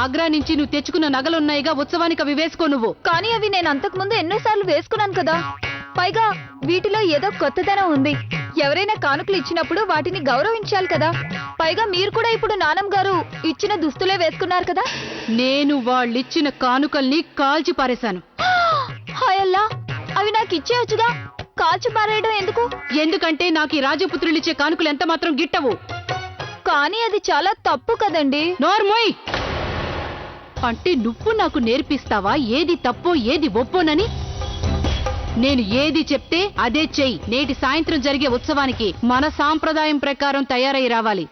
ఆగ్రా నుంచి నువ్వు తెచ్చుకున్న నగలున్నాయిగా, ఉత్సవానికి అవి వేసుకో నువ్వు. కానీ అవి నేను అంతకుముందు ఎన్నోసార్లు వేసుకున్నాను కదా. పైగా వీటిలో ఏదో కొత్తదనం ఉంది. ఎవరైనా కానుకలు ఇచ్చినప్పుడు వాటిని గౌరవించాలి కదా. పైగా మీరు కూడా ఇప్పుడు నానమ్మ గారు ఇచ్చిన దుస్తులే వేసుకున్నారు కదా. నేను వాళ్ళిచ్చిన కానుకల్ని కాల్చి పారేశాను. హాయల్లా, అవి నాకు ఇచ్చేయచ్చుగా. కాల్చి పారేయడం ఎందుకు? ఎందుకంటే నాకు ఈ రాజపుత్రులిచ్చే కానుకలు ఎంత మాత్రం గిట్టవు. కానీ అది చాలా తప్పు కదండి. నోర్మోయ్, అంటే నువ్వు నాకు నేర్పిస్తావా ఏది తప్పో ఏది ఒప్పోనని? నేను ఏది చెప్తే అదే చెయ్యి. నేటి సాయంత్రం జరిగే ఉత్సవానికి మన సాంప్రదాయం ప్రకారం తయారై రావాలి.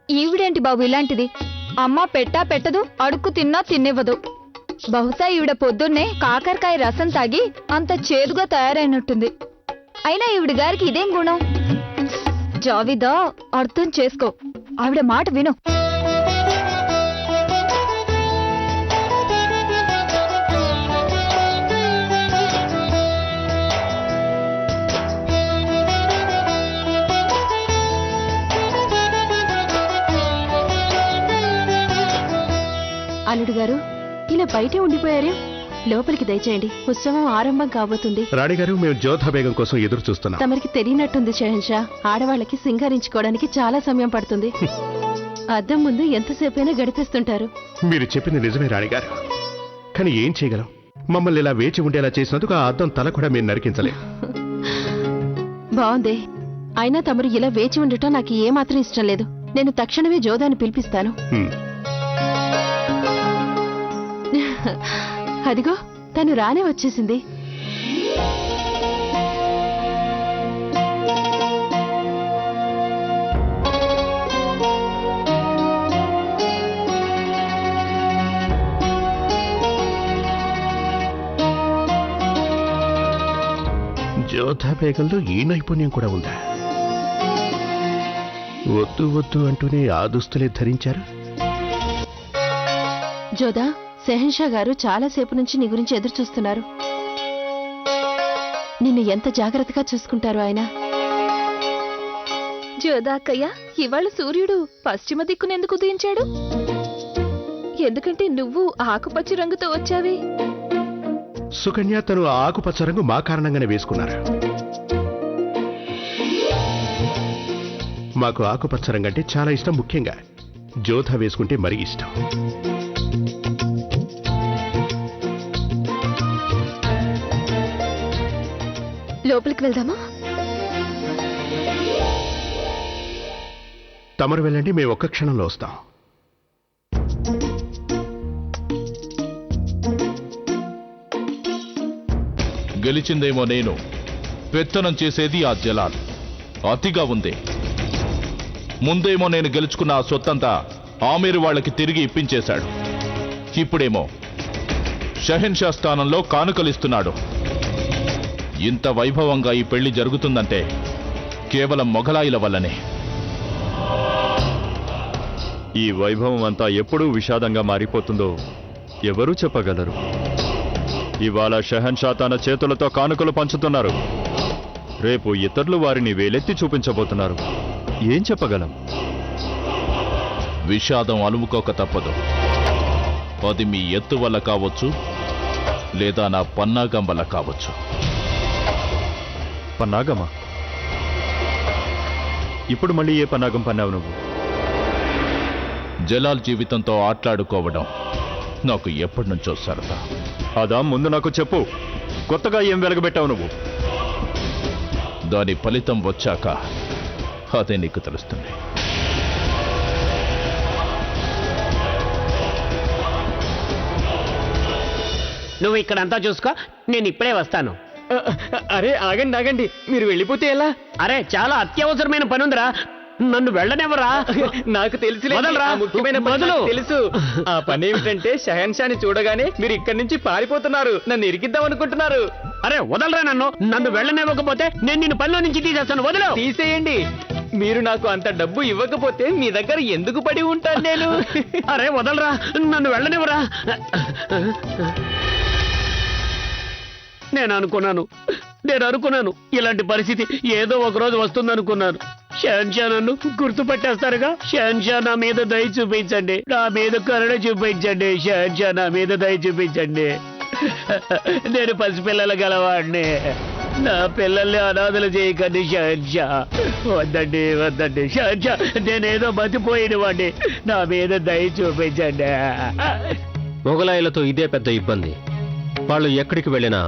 ఈవిడేంటి బాబు ఇలాంటిది? అమ్మ పెట్టా పెట్టదు, అడుక్కు తిన్నా తిన్నివ్వదు. బహుశా ఈవిడ పొద్దున్నే కాకరకాయ రసం తాగి అంత చేదుగా తయారైనట్టుంది. అయినా ఈవిడ గారికి ఇదేం గుణం? జావిదా, అర్థం చేసుకో. ఆవిడ మాట విను. అల్లుడు గారు, ఇలా బయటే ఉండిపోయారు. లోపలికి దయచేయండి, ఉత్సవం ఆరంభం కాబోతుంది. రాణిగారు, మేము జోధా బేగం కోసం ఎదురు చూస్తున్నాం. తమరికి తెలియనట్టుంది షహన్షా, ఆడవాళ్ళకి సింగారించుకోవడానికి చాలా సమయం పడుతుంది. అద్దం ముందు ఎంతసేపైనా గడిపేస్తుంటారు. మీరు చెప్పింది నిజమే రాణిగారు, కానీ ఏం చేయగలం? మమ్మల్ని ఇలా వేచి ఉండేలా చేసినందుకు ఆ అద్దం తల కూడా మేము నరికించలేం. బాగుంది. అయినా తమరు ఇలా వేచి ఉండటం నాకు ఏమాత్రం ఇష్టం లేదు. నేను తక్షణమే జోదాన్ని పిలిపిస్తాను. అదిగో తను రానే వచ్చేసింది. జోధా బేగంలో ఈ నైపుణ్యం కూడా ఉందా? వద్దు వద్దు అంటూనే ఆ దుస్తులే ధరించారు. జోదా, షహన్షా గారు చాలాసేపు నుంచి నీ గురించి ఎదురు చూస్తున్నారు. నిన్ను ఎంత జాగ్రత్తగా చూసుకుంటారు ఆయన. జోదాకయ్య, ఇవాళ సూర్యుడు పశ్చిమ దిక్కునెందుకు ఉదయించాడు? ఎందుకంటే నువ్వు ఆకుపచ్చ రంగుతో వచ్చావి. సుకన్య, తను ఆకుపచ్చ రంగు మా కారణంగానే వేసుకున్నారు. మాకు ఆకుపచ్చ రంగు అంటే చాలా ఇష్టం. ముఖ్యంగా జోధా వేసుకుంటే మరీ ఇష్టం. లోపలికి వెళ్దామా? తమరు వెళ్ళండి, మేము ఒక్క క్షణంలో వస్తాం. గెలిచిందేమో నేను, పెత్తనం చేసేది ఆ జలాల్. అతిగా ఉంది. ముందేమో నేను గెలుచుకున్న ఆ సొత్తంతా ఆమీరు వాళ్ళకి తిరిగి ఇప్పించేశాడు. ఇప్పుడేమో షహన్షా స్థానంలో కానుకలిస్తున్నాడు. ఇంత వైభవంగా ఈ పెళ్లి జరుగుతుందంటే కేవలం మొఘలాయిల వల్లనే. ఈ వైభవం అంతా ఎప్పుడూ విషాదంగా మారిపోతుందో ఎవరూ చెప్పగలరు. ఇవాళ షహన్షా తన చేతులతో కానుకలు పంచుతున్నారు. రేపు ఇతరులు వారిని వేలెత్తి చూపించబోతున్నారు. ఏం చెప్పగలం? విషాదం అలుముకోక తప్పదు. అది మీ ఎత్తు వల్ల కావచ్చు, లేదా నా పన్నాగం వల్ల కావచ్చు. పన్నాగమా? ఇప్పుడు మళ్ళీ ఏ పన్నాగం పన్నావు నువ్వు? జలాల్ జీవితంతో ఆట్లాడుకోవడం నాకు ఎప్పటి నుంచో సరదా. అదా, ముందు నాకు చెప్పు. కొత్తగా ఏం వెలగబెట్టావు నువ్వు? దాని ఫలితం వచ్చాక అదే నీకు తెలుస్తుంది. నువ్వు ఇక్కడంతా చూసుకో, నేను ఇప్పుడే వస్తాను. అరే ఆగండి ఆగండి, మీరు వెళ్ళిపోతే ఎలా? అరే చాలా అత్యవసరమైన పని ఉందిరా, నన్ను వెళ్ళనివ్వరా. నాకు తెలుసు, వదలరా. ముఖ్యమైన పని వదలు. నాకు తెలుసు. ఆ పని ఏమిటంటే షహన్షాని చూడగానే మీరు ఇక్కడి నుంచి పారిపోతున్నారు, నన్ను ఇరికిద్దాం అనుకుంటున్నారు. అరే వదలరా, నన్ను వెళ్ళనివ్వకపోతే నేను నిన్ను పనిలో నుంచి తీసేస్తాను. వదలు. తీసేయండి. మీరు నాకు అంత డబ్బు ఇవ్వకపోతే మీ దగ్గర ఎందుకు పడి ఉంటాను నేను? అరే వదలరా, నన్ను వెళ్ళనివ్వరా. నేను అనుకున్నాను ఇలాంటి పరిస్థితి ఏదో ఒక రోజు వస్తుందనుకున్నాను. షహన్షా నన్ను గుర్తుపట్టేస్తారుగా. షహన్షా నా మీద దయ చూపించండి, నా మీద కరుణ చూపించండి. షహన్షా నా మీద దయ చూపించండి. నేను పసిపిల్లల గలవాడిని, నా పిల్లల్ని అనాథలు చేయకండి షహన్షా. వద్దండి వద్దండి షహన్షా, నేనేదో మతిపోయిన వాడిని, నా మీద దయ చూపించండి. మొగలాయిలతో ఇదే పెద్ద ఇబ్బంది. వాళ్ళు ఎక్కడికి వెళ్ళినా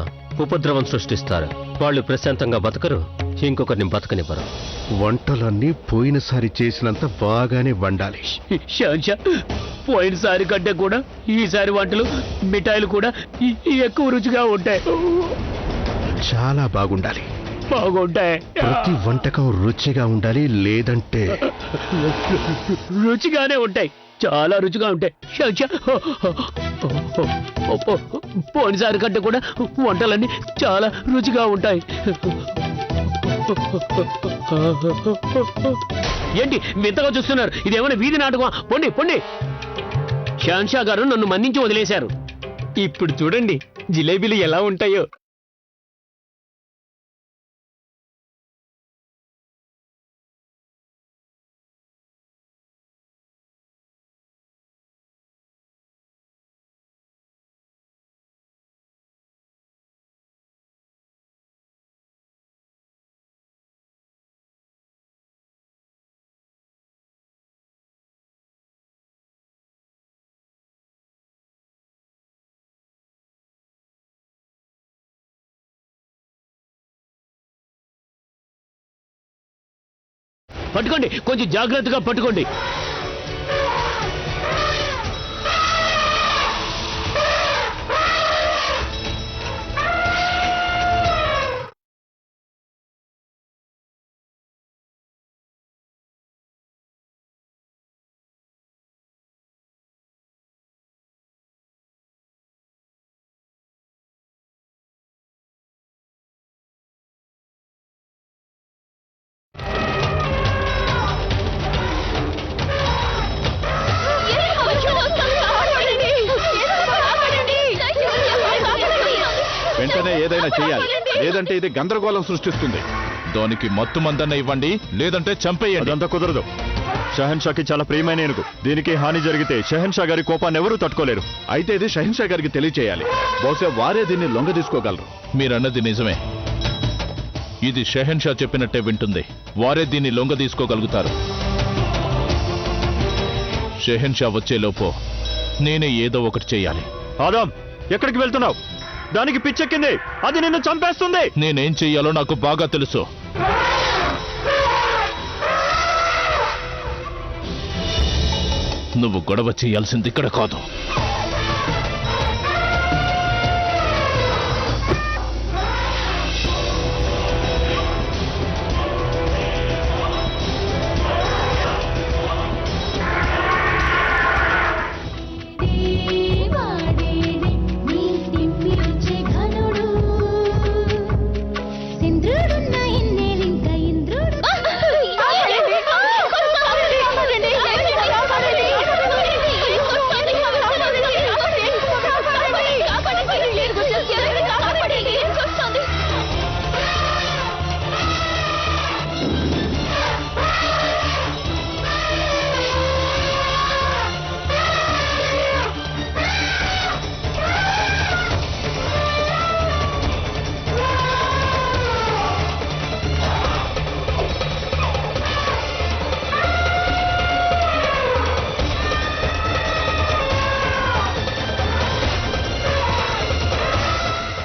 ఉపద్రవం సృష్టిస్తారు. వాళ్ళు ప్రశాంతంగా బతకరు, ఇంకొకరిని బతకనివ్వరు. వంటలన్నీ పోయినసారి చేసినంత బాగానే వండాలి. షహన్షా, పోయినసారి కంటే కూడా ఈసారి వంటలు మిఠాయిలు కూడా ఎక్కువ రుచిగా ఉంటాయి. చాలా బాగుండాలి. బాగుంటాయి. ప్రతి వంటకం రుచిగా ఉండాలి, లేదంటే రుచిగానే ఉంటాయి, చాలా రుచిగా ఉంటాయి. షహన్షా, పోయినసారి కంటే కూడా వంటలన్నీ చాలా రుచిగా ఉంటాయి. ఏంటి వింతగా చూస్తున్నారు? ఇదేమైనా వీధి నాటకమా? పొండి పొండి. షహన్షా గారు నన్ను మన్నించి వదిలేశారు. ఇప్పుడు చూడండి జిలేబీలు ఎలా ఉంటాయో. పట్టుకోండి, కొంచెం జాగ్రత్తగా పట్టుకోండి. వెంటనే ఏదైనా చేయాలి, లేదంటే ఇది గందరగోళం సృష్టిస్తుంది. దానికి మత్తు మందన్న ఇవ్వండి, లేదంటే చంపేయండి. అదంతా కుదరదు. షహన్షాకి చాలా ప్రియమైన ఏనుగు. దీనికి హాని జరిగితే షహన్షా గారి కోపాన్ని ఎవరూ తట్టుకోలేరు. అయితే ఇది షహన్షా గారికి తెలియచేయాలి. బహుశా వారే దీన్ని లొంగ తీసుకోగలరు. మీరన్నది నిజమే, ఇది షహన్షా చెప్పినట్టే వింటుంది. వారే దీన్ని లొంగ తీసుకోగలుగుతారు. షహన్షా వచ్చేలోపు నేనే ఏదో ఒకటి చెయ్యాలి. ఆదాం, ఎక్కడికి వెళ్తున్నావు? దానికి పిచ్చెక్కింది, అది నిన్ను చంపేస్తుంది. నేనేం చెయ్యాలో నాకు బాగా తెలుసు. నువ్వు గొడవ చేయాల్సింది ఇక్కడ కాదు.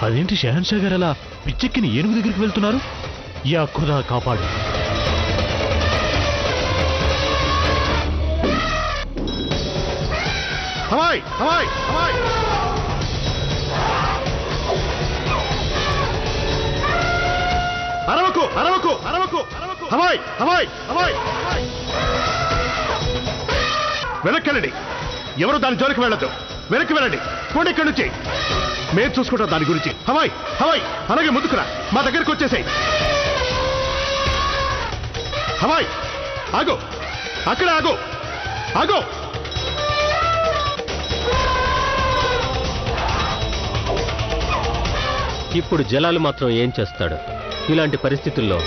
అదేంటి షహన్షా గారు అలా పిచ్చెక్కిన ఏనుగు దగ్గరికి వెళ్తున్నారు? యా ఖుదా కాపాడు. హవాయ్ హవాయ్ హవాయ్! అరవకు అరవకు అరవకు అరవకు! హవాయ్ హవాయ్ హవాయ్! వెనక్కి వెళ్ళండి, ఎవరు దాని జోలికి వెళ్ళదు. వెనక్కి వెళ్ళండి, పోండి ఇక్కడి నుంచి. మేము చూసుకుంటాం దాని గురించి. Hawaii Hawaii! అలాగే ముందుకురా, మా దగ్గరికి వచ్చేసాయి. హవాయ్ ఆగో, అక్కడ ఆగో, ఆగో! ఇప్పుడు జలాలు మాత్రం ఏం చేస్తాడు? ఇలాంటి పరిస్థితుల్లో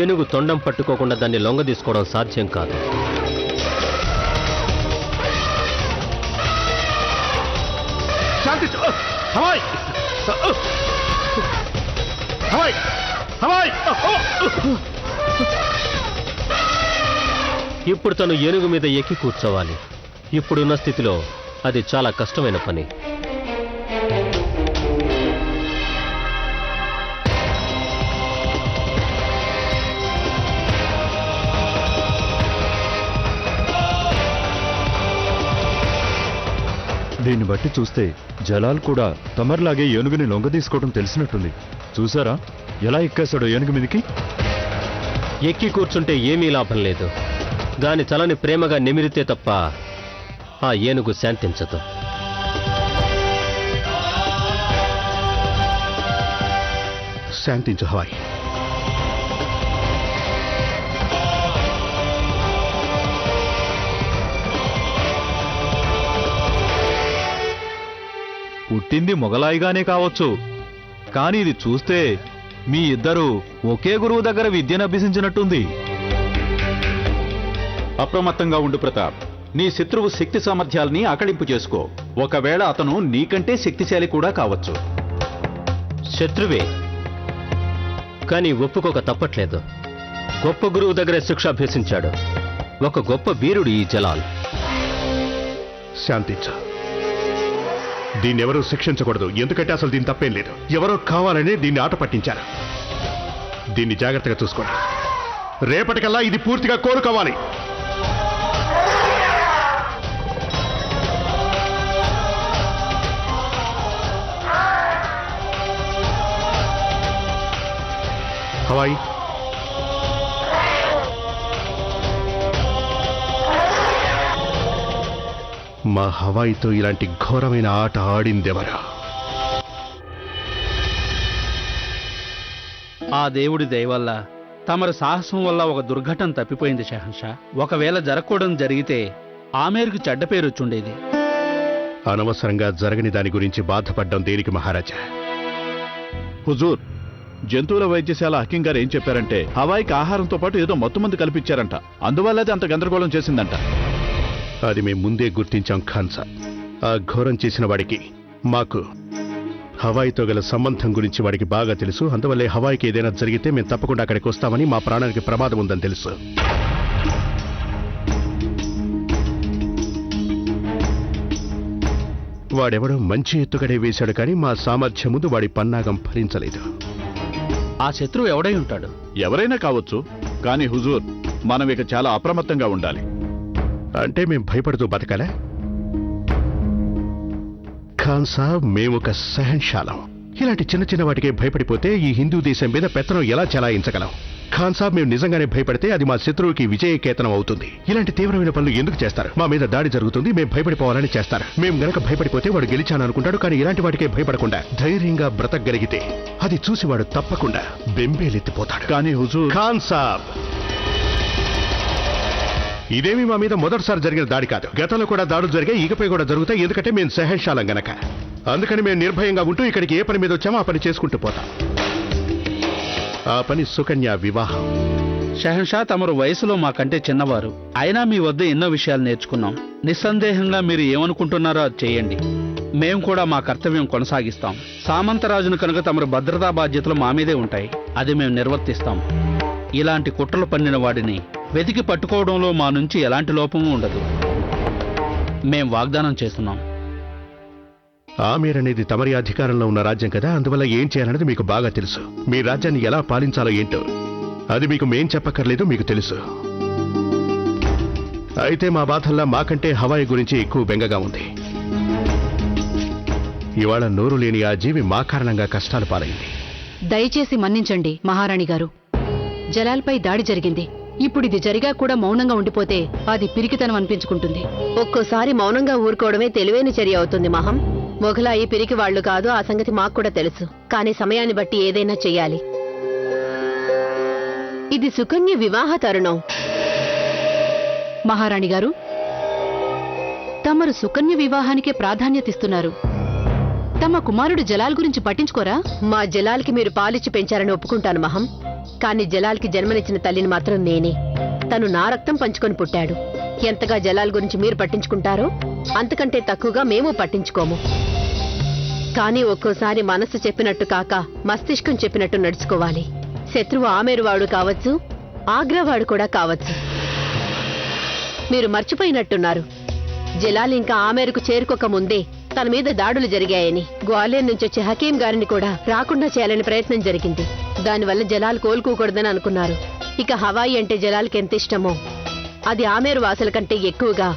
ఏనుగు తొండం పట్టుకోకుండా దాన్ని లొంగ తీసుకోవడం సాధ్యం కాదు. శాంతించు. హవాయ్ హవాయ్ హవాయ్. ఇప్పుడు తను ఏనుగు మీద ఎక్కి కూర్చోవాలి. ఇప్పుడున్న స్థితిలో అది చాలా కష్టమైన పని. దీన్ని బట్టి చూస్తే జలాల్ కూడా తమర్లాగే ఏనుగుని లొంగ తీసుకోవడం తెలిసినట్టుంది. చూసారా ఎలా ఎక్కేశాడో ఏనుగు మీదికి? ఎక్కి కూర్చుంటే ఏమీ లాభం లేదు. దాని తలని ప్రేమగా నిమిరితే తప్ప ఆ ఏనుగు శాంతించదు. శాంతించు హవాయ్. పుట్టింది మొగలాయిగానే కావచ్చు, కానీ ఇది చూస్తే మీ ఇద్దరు ఒకే గురువు దగ్గర విద్యను అభ్యసించినట్టుంది. అప్రమత్తంగా ఉండు ప్రతాప్. నీ శత్రువు శక్తి సామర్థ్యాల్ని ఆకళింపు చేసుకో. ఒకవేళ అతను నీకంటే శక్తిశాలి కూడా కావచ్చు. శత్రువే, కానీ ఒప్పుకోక తప్పట్లేదు. గొప్ప గురువు దగ్గరే శిక్ష అభ్యసించాడు. ఒక గొప్ప వీరుడు ఈ జలాల్. శాంతించు. దీన్నెవరూ శిక్షించకూడదు, ఎందుకంటే అసలు దీని తప్పేం లేదు. ఎవరో కావాలని దీన్ని ఆట పట్టించారు. దీన్ని జాగ్రత్తగా చూసుకోండి. రేపటికల్లా ఇది పూర్తిగా కోలుకోవాలి. హవాయ్, మా హవాయితో ఇలాంటి ఘోరమైన ఆట ఆడిందెవరా? ఆ దేవుడి దయ వల్ల తమరి సాహసం వల్ల ఒక దుర్ఘటన తప్పిపోయింది షహన్షా. ఒకవేళ జరగకూడదు జరిగితే ఆ మేరకు చెడ్డ పేరు వచ్చుండేది. అనవసరంగా జరగని దాని గురించి బాధపడ్డం దేనికి మహారాజా? హుజూర్, జంతువుల వైద్యశాల హకీం గారు ఏం చెప్పారంటే హవాయికి ఆహారంతో పాటు ఏదో మత్తుమందు కల్పించారంట. అందువల్ల అది అంత గందరగోళం చేసిందంట. అది మేము ముందే గుర్తించాం ఖాన్ సాబ్. ఆ ఘోరం చేసిన వాడికి మాకు హవాయితో గల సంబంధం గురించి వాడికి బాగా తెలుసు. అందువల్లే హవాయికి ఏదైనా జరిగితే మేము తప్పకుండా అక్కడికి వస్తామని, మా ప్రాణానికి ప్రమాదం ఉందని తెలుసు. వాడెవడో మంచి ఎత్తుగడే వేశాడు, కానీ మా సామర్థ్యం ముందు వాడి పన్నాగం ఫలించలేదు. ఆ శత్రువు ఎవడై ఉంటాడు? ఎవరైనా కావచ్చు, కానీ హుజూర్, మనం ఇక చాలా అప్రమత్తంగా ఉండాలి. అంటే మేం భయపడుతూ బతకాలా? ఖాన్ సాబ్, మేమొక సహన్శాలం. ఇలాంటి చిన్న చిన్న వాటికే భయపడిపోతే ఈ హిందూ దేశం మీద పెత్తనం ఎలా చెలాయించగలం? ఖాన్ సాబ్, మేము నిజంగానే భయపడితే అది మా శత్రువుకి విజయకేతనం అవుతుంది. ఇలాంటి తీవ్రమైన పనులు ఎందుకు చేస్తారు? మా మీద దాడి జరుగుతుంది, మేము భయపడిపోవాలని చేస్తారు. మేము గనక భయపడిపోతే వాడు గెలిచాను అనుకుంటాడు, కానీ ఇలాంటి వాటికే భయపడకుండా ధైర్యంగా బ్రతకగలిగితే అది చూసి వాడు తప్పకుండా బెంబేలెత్తిపోతాడు. కానీ హుజూర్, ఖాన్ సాబ్, ఇదేమి మా మీద మొదటిసారి జరిగిన దాడి కాదు. గతంలో కూడా దాడులు జరిగాయి, ఇకపై కూడా జరుగుతాయి. ఎందుకంటే మేము సహనశాలం గనక. అందుకని మేము నిర్భయంగా ఉంటూ ఇక్కడికి ఏ పని మీద వచ్చామో ఆ పని చేసుకుంటూ పోతాం. ఆ పని సుకన్య వివాహం. షహన్షా, తమరు వయసులో మాకంటే చిన్నవారు, అయినా మీ వద్ద ఎన్నో విషయాలు నేర్చుకున్నాం. నిస్సందేహంగా మీరు ఏమనుకుంటున్నారో అది చేయండి. మేము కూడా మా కర్తవ్యం కొనసాగిస్తాం. సామంతరాజును కనుక తమరు భద్రతా బాధ్యతలు మా మీదే ఉంటాయి. అది మేము నిర్వర్తిస్తాం. ఇలాంటి కుట్రలు పన్నిన వాడిని వెతికి పట్టుకోవడంలో మా నుంచి ఎలాంటి లోపము ఉండదు. మేం వాగ్దానం చేస్తున్నాం. ఆమీర్ అనేది తమరి అధికారంలో ఉన్న రాజ్యం కదా, అందువల్ల ఏం చేయాలనేది మీకు బాగా తెలుసు. మీ రాజ్యాన్ని ఎలా పాలించాలో ఏంటో అది మీకు మేం చెప్పక్కర్లేదు, మీకు తెలుసు. అయితే మా బాధల్లా మాకంటే హవాయి గురించి ఎక్కువ బెంగగా ఉంది. ఇవాళ నోరు లేని ఆ జీవి మా కారణంగా కష్టాలు పాలైంది. దయచేసి మన్నించండి మహారాణి గారు. జలాల్పై దాడి జరిగింది. ఇప్పుడు ఇది జరిగా కూడా మౌనంగా ఉండిపోతే అది పిరికితనం అనిపించుకుంటుంది. ఒక్కోసారి మౌనంగా ఊరుకోవడమే తెలివైన చర్య అవుతుంది మహం. మొఘలాయి పిరికి వాళ్లు కాదు, ఆ సంగతి మాకు కూడా తెలుసు. కానీ సమయాన్ని బట్టి ఏదైనా చెయ్యాలి. ఇది సుకన్య వివాహ తరుణం. మహారాణి గారు, తమరు సుకన్య వివాహానికే ప్రాధాన్యతిస్తున్నారు. తమ కుమారుడు జలాల్ గురించి పట్టించుకోరా? మా జలాల్కి మీరు పాలిచ్చి పెంచారని ఒప్పుకుంటాను మహం. కానీ జలాల్కి జన్మనిచ్చిన తల్లిని మాత్రం నేనే. తను నా రక్తం పంచుకొని పుట్టాడు. ఎంతగా జలాల్ గురించి మీరు పట్టించుకుంటారో అంతకంటే తక్కువగా మేము పట్టించుకోము. కానీ ఒక్కోసారి మనస్సు చెప్పినట్టు కాక మస్తిష్కం చెప్పినట్టు నడుచుకోవాలి. శత్రువు ఆమెరువాడు కావచ్చు, ఆగ్రావాడు కూడా కావచ్చు. మీరు మర్చిపోయినట్టున్నారు, జలాల్ ఇంకా ఆమెరుకు చేరుకోక ముందే తన మీద దాడులు జరిగాయని. గ్వాలియర్ నుంచి వచ్చే హకీం గారిని కూడా రాకుండా చేయాలని ప్రయత్నం జరిగింది. దానివల్ల జలాల్ కోలుకోకూడదని అనుకున్నారు. ఇక హవాయి అంటే జలాల్కి ఎంత ఇష్టమో అది ఆమెరు వాసుల కంటే ఎక్కువగా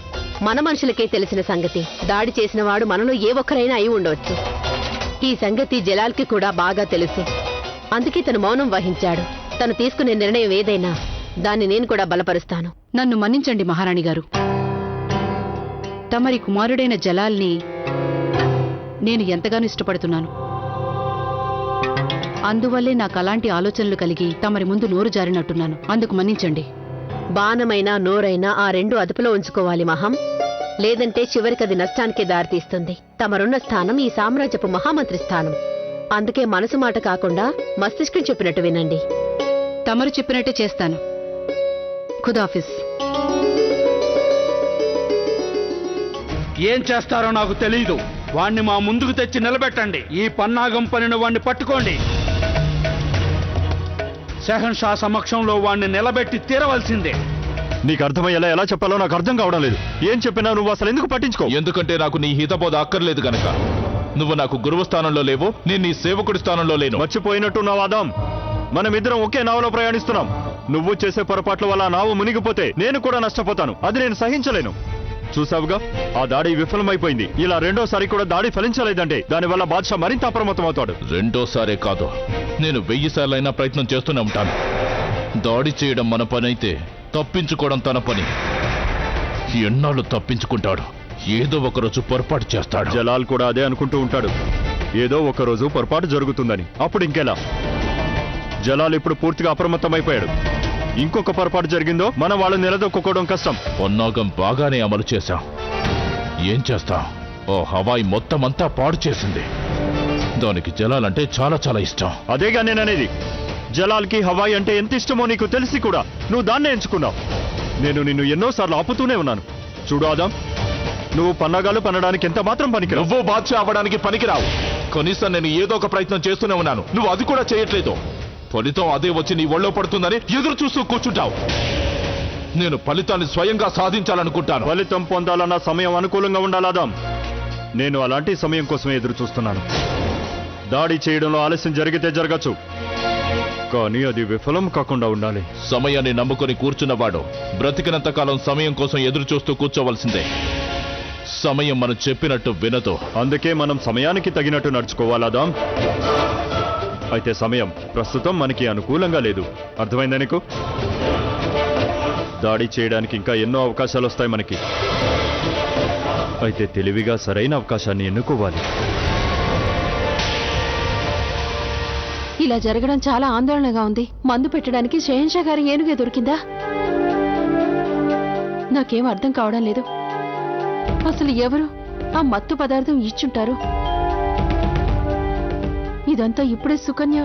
మన మనుషులకే తెలిసిన సంగతి. దాడి చేసిన వాడు మనలో ఏ ఒక్కరైనా అయి ఉండవచ్చు. ఈ సంగతి జలాల్కి కూడా బాగా తెలుసు. అందుకే తను మౌనం వహించాడు. తను తీసుకునే నిర్ణయం ఏదైనా దాన్ని నేను కూడా బలపరుస్తాను. నన్ను మన్నించండి మహారాణి గారు. తమరి కుమారుడైన జలాల్ని నేను ఎంతగానో ఇష్టపడుతున్నాను. అందువల్లే నాకు అలాంటి ఆలోచనలు కలిగి తమరి ముందు నోరు జారినట్టున్నాను. అందుకు మన్నించండి. బాణమైనా నోరైనా ఆ రెండు అదుపులో ఉంచుకోవాలి మహం. లేదంటే చివరికది నష్టానికి దారితీస్తుంది. తమరున్న స్థానం ఈ సామ్రాజ్యపు మహామంత్రి స్థానం. అందుకే మనసు మాట కాకుండా మస్తిష్కం చెప్పినట్టు వినండి. తమరు చెప్పినట్టే చేస్తాను. ఖుదాఫిజ్. ఏం చేస్తారో నాకు తెలీదు. వాణ్ణి మా ముందుకు తెచ్చి నిలబెట్టండి. ఈ పన్నాగం పనిని వాణ్ణి పట్టుకోండి. షహన్ షా సమక్షంలో వాణ్ణి నిలబెట్టి తీరవలసిందే. నీకు అర్థమయ్యేలా ఎలా చెప్పాలో నాకు అర్థం కావడం లేదు. ఏం చెప్పినా నువ్వు అసలు ఎందుకు పట్టించుకో? ఎందుకంటే నాకు నీ హితబోధ అక్కర్లేదు గనక. నువ్వు నాకు గురువు స్థానంలో లేవు, నేను నీ సేవకుడి స్థానంలో లేను. మర్చిపోయినట్టున్నావు ఆదాం. మనమిద్దరం ఒకే నావలో ప్రయాణిస్తున్నాం. నువ్వు చేసే పొరపాట్ల వల్ల నావు మునిగిపోతే నేను కూడా నష్టపోతాను. అది నేను సహించలేను. చూసావుగా, ఆ దాడి విఫలమైపోయింది. ఇలా రెండోసారి కూడా దాడి ఫలించలేదంటే దానివల్ల బాద్షా మరింత అప్రమత్తం అవుతాడు. రెండోసారే కాదు, నేను 1000 సార్లైనా ప్రయత్నం చేస్తూనే ఉంటాను. దాడి చేయడం మన పని అయితే తప్పించుకోవడం తన పని. ఎన్నాళ్ళు తప్పించుకుంటాడు? ఏదో ఒకరోజు పొరపాటు చేస్తాడు. జలాల్ కూడా అదే అనుకుంటూ ఉంటాడు, ఏదో ఒకరోజు పొరపాటు జరుగుతుందని. అప్పుడు ఇంకెలా? జలాల్ ఇప్పుడు పూర్తిగా అప్రమత్తమైపోయాడు. ఇంకొక పొరపాటు జరిగిందో మనం వాళ్ళు నిలదొక్కుకోవడం కష్టం. పన్నాగం బాగానే అమలు చేశాం. ఏం చేస్తాం? ఓ హవాయి మొత్తం అంతా పాడు చేసింది. దానికి జలాలంటే చాలా చాలా ఇష్టం. అదేగా నేననేది. జలాల్కి హవాయి అంటే ఎంత ఇష్టమో నీకు తెలిసి కూడా నువ్వు దాన్నే ఎంచుకున్నావు. నేను నిన్ను ఎన్నోసార్లు ఆపుతూనే ఉన్నాను. చూడు ఆదాం, నువ్వు పన్నాగాలు పన్నడానికి ఎంత మాత్రం పనికిరావు. నువ్వు బాద్షా అవ్వడానికి పనికిరావు. కనీసం నేను ఏదో ఒక ప్రయత్నం చేస్తూనే ఉన్నాను. నువ్వు అది కూడా చేయట్లేదు. ఫలితం అదే వచ్చి నీ ఒళ్ళో పడుతుందని ఎదురు చూస్తూ కూర్చుంటావు. నేను ఫలితాన్ని స్వయంగా సాధించాలనుకుంటాను. ఫలితం పొందాలన్న సమయం అనుకూలంగా ఉండాలాదాం. నేను అలాంటి సమయం కోసమే ఎదురు చూస్తున్నాను. దాడి చేయడంలో ఆలస్యం జరిగితే జరగచ్చు, కానీ అది విఫలం కాకుండా ఉండాలి. సమయాన్ని నమ్ముకొని కూర్చున్నవాడు బ్రతికినంత కాలం సమయం కోసం ఎదురు చూస్తూ కూర్చోవలసిందే. సమయం మనం చెప్పినట్టు వినదు. అందుకే మనం సమయానికి తగినట్టు నడుచుకోవాలాదాం. అయితే సమయం ప్రస్తుతం మనకి అనుకూలంగా లేదు. అర్థమైందా నీకు? దాడి చేయడానికి ఇంకా ఎన్నో అవకాశాలు వస్తాయి మనకి. అయితే తెలివిగా సరైన అవకాశాన్ని ఎన్నుకోవాలి. ఇలా జరగడం చాలా ఆందోళనగా ఉంది. మందు పెట్టడానికి షహన్షా గారి ఏనుగే దొరికిందా? నాకేం అర్థం కావడం లేదు. అసలు ఎవరు ఆ మత్తు పదార్థం ఇచ్చుంటారు? ఇదంతా ఇప్పుడే సుకన్య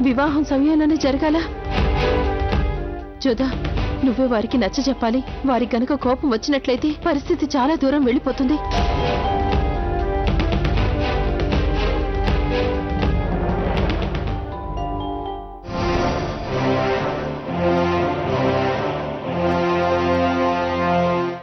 వివాహం సమయంలోనే జరగాల. జోదా, నువ్వే వారికి నచ్చ చెప్పాలి. వారికి గనుక కోపం వచ్చినట్లయితే పరిస్థితి చాలా దూరం వెళ్ళిపోతుంది.